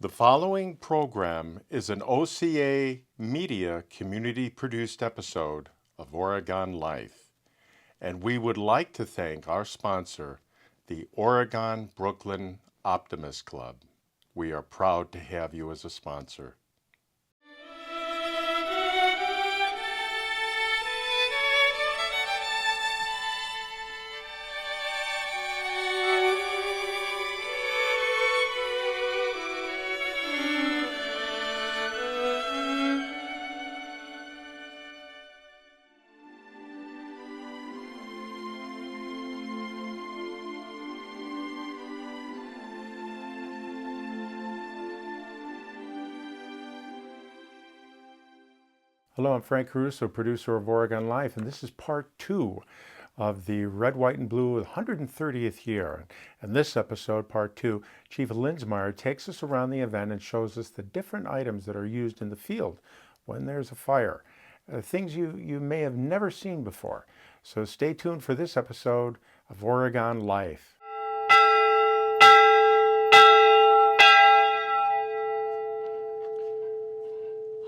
The following program is an OCAmedia community-produced episode of Oregon Life, and we would like to thank our sponsor, the Oregon Brooklyn Optimist Club. We are proud to have you as a sponsor. Hello, I'm Frank Caruso, producer of Oregon Life, and this is part 2 of the Red, White, and Blue 130th year. In this episode, part 2, Chief Linsmeyer takes us around the event and shows us the different items that are used in the field when there's a fire, things you may have never seen before. So stay tuned for this episode of Oregon Life.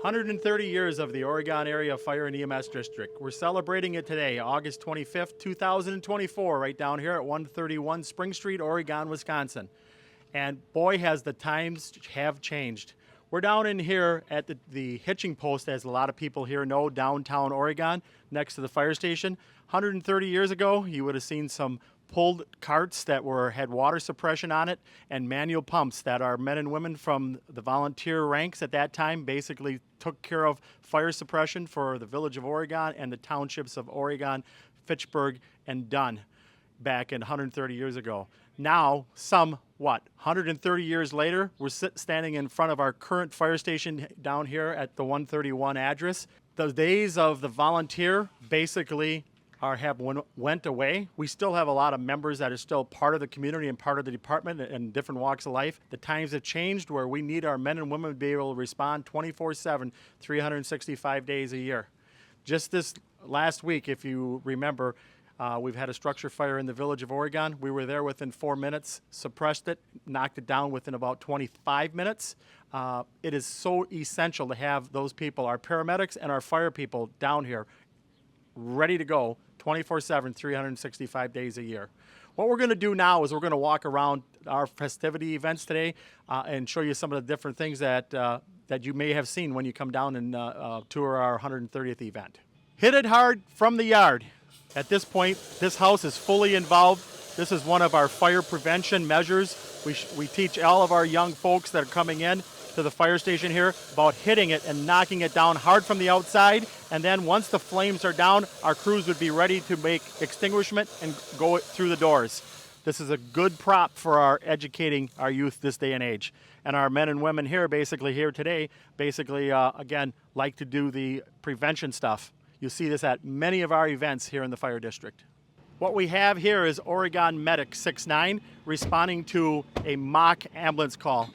130 years of the Oregon Area Fire and EMS District. We're celebrating it today, August 25th, 2024, right down here at 131 Spring Street, Oregon, Wisconsin. And boy, has the times have changed. We're down in here at the hitching post, as a lot of people here know, downtown Oregon, next to the fire station. 130 years ago, you would have seen some pulled carts that had water suppression on it, and manual pumps that our men and women from the volunteer ranks at that time basically took care of fire suppression for the village of Oregon and the townships of Oregon, Fitchburg, and Dunn back in 130 years ago. Now, 130 years later, we're standing in front of our current fire station down here at the 131 address. The days of the volunteer basically went away. We still have a lot of members that are still part of the community and part of the department and different walks of life. The times have changed where we need our men and women to be able to respond 24/7, 365 days a year. Just this last week, if you remember, we've had a structure fire in the village of Oregon. We were there within 4 minutes, suppressed it, knocked it down within about 25 minutes. It is so essential to have those people, our paramedics and our fire people down here, ready to go 24/7, 365 days a year. What we're going to do now is we're going to walk around our festivity events today and show you some of the different things that you may have seen when you come down and tour our 130th event. Hit it hard from the yard. At this point, this house is fully involved. This is one of our fire prevention measures. We teach all of our young folks that are coming in to the fire station here about hitting it and knocking it down hard from the outside, and then once the flames are down, our crews would be ready to make extinguishment and go through the doors. This is a good prop for our educating our youth this day and age. And our men and women here today, again, like to do the prevention stuff. You'll see this at many of our events here in the fire district. What we have here is Oregon Medic 69 responding to a mock ambulance call.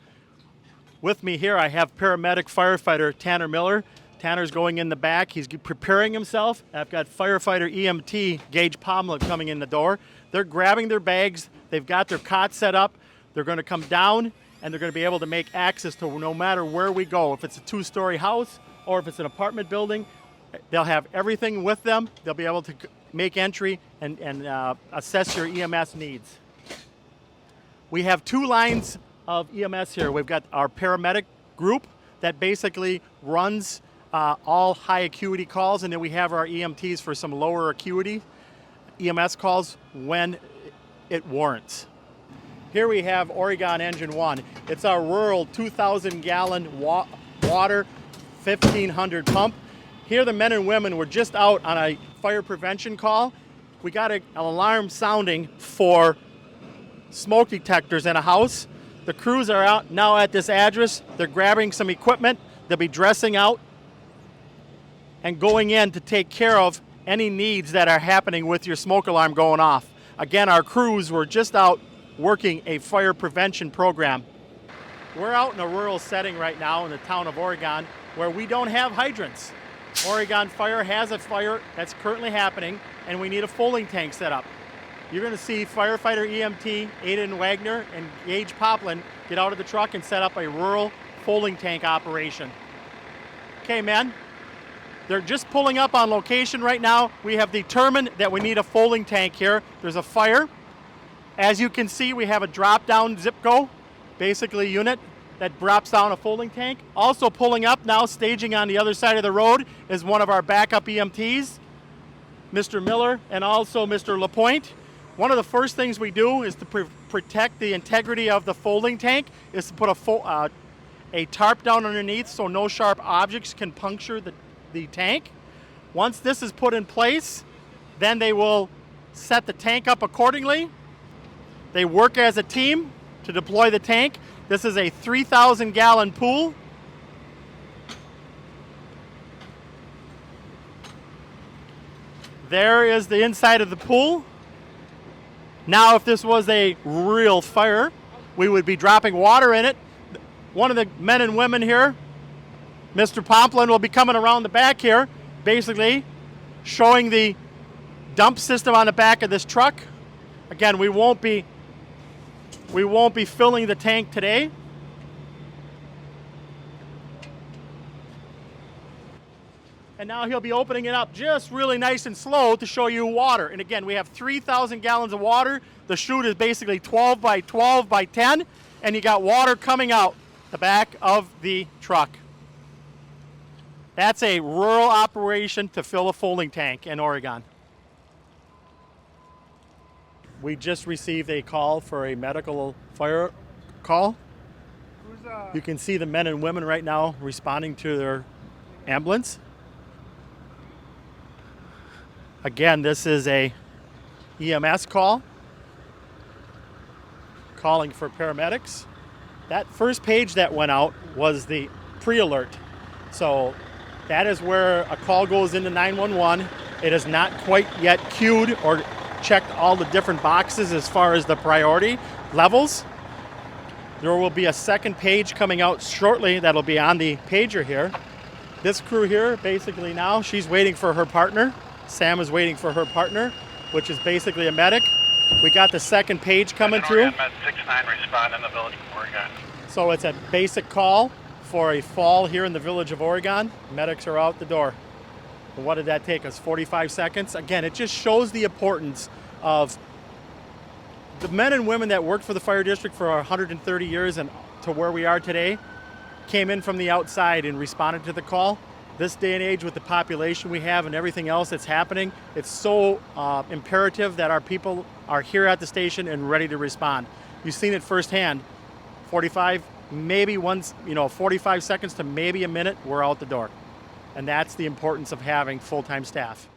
With me here, I have paramedic firefighter Tanner Miller. Tanner's going in the back. He's preparing himself. I've got firefighter EMT Gage Pomlet coming in the door. They're grabbing their bags. They've got their cot set up. They're going to come down, and they're going to be able to make access to no matter where we go. If it's a 2-story house or if it's an apartment building, they'll have everything with them. They'll be able to make entry and assess your EMS needs. We have 2 lines of EMS here. We've got our paramedic group that basically runs all high acuity calls, and then we have our EMTs for some lower acuity EMS calls when it warrants. Here we have Oregon Engine 1. It's our rural 2,000 gallon water 1,500 pump. Here the men and women were just out on a fire prevention call. We got an alarm sounding for smoke detectors in a house. The crews are out now at this address. They're grabbing some equipment. They'll be dressing out and going in to take care of any needs that are happening with your smoke alarm going off. Again, our crews were just out working a fire prevention program. We're out in a rural setting right now in the town of Oregon where we don't have hydrants. Oregon Fire has a fire that's currently happening, and we need a folding tank set up. you're going to see firefighter EMT Aiden Wagner and Gage Poplin get out of the truck and set up a rural folding tank operation. Okay, men, they're just pulling up on location right now. We have determined that we need a folding tank here. There's a fire. As you can see, we have a drop-down Zipco, basically unit that drops down a folding tank. Also pulling up now, staging on the other side of the road, is one of our backup EMTs, Mr. Miller and also Mr. LaPointe. One of the first things we do is to protect the integrity of the folding tank, is to put a tarp down underneath so no sharp objects can puncture the tank. Once this is put in place, then they will set the tank up accordingly. They work as a team to deploy the tank. This is a 3,000 gallon pool. There is the inside of the pool. Now, if this was a real fire, we would be dropping water in it. One of the men and women here, Mr. Pomplin, will be coming around the back here, basically showing the dump system on the back of this truck. Again, we won't be filling the tank today. And now he'll be opening it up just really nice and slow to show you water. And again, we have 3,000 gallons of water. The chute is basically 12 by 12 by 10, and you got water coming out the back of the truck. That's a rural operation to fill a folding tank in Oregon. We just received a call for a medical fire call. You can see the men and women right now responding to their ambulance. Again, this is a EMS call, calling for paramedics. That first page that went out was the pre-alert. So that is where a call goes into 911. It is not quite yet queued or checked all the different boxes as far as the priority levels. There will be a second page coming out shortly that'll be on the pager here. This crew here, basically now, she's waiting for her partner. Sam is waiting for her partner, which is basically a medic. We got the second page coming through. Med 69 respond in the village of Oregon. So it's a basic call for a fall here in the village of Oregon. Medics are out the door. And what did that take us? 45 seconds? Again, it just shows the importance of the men and women that worked for the fire district for 130 years and to where we are today, came in from the outside and responded to the call. This day and age with the population we have and everything else that's happening, it's so imperative that our people are here at the station and ready to respond. You've seen it firsthand. 45 seconds to maybe a minute, we're out the door. And that's the importance of having full-time staff.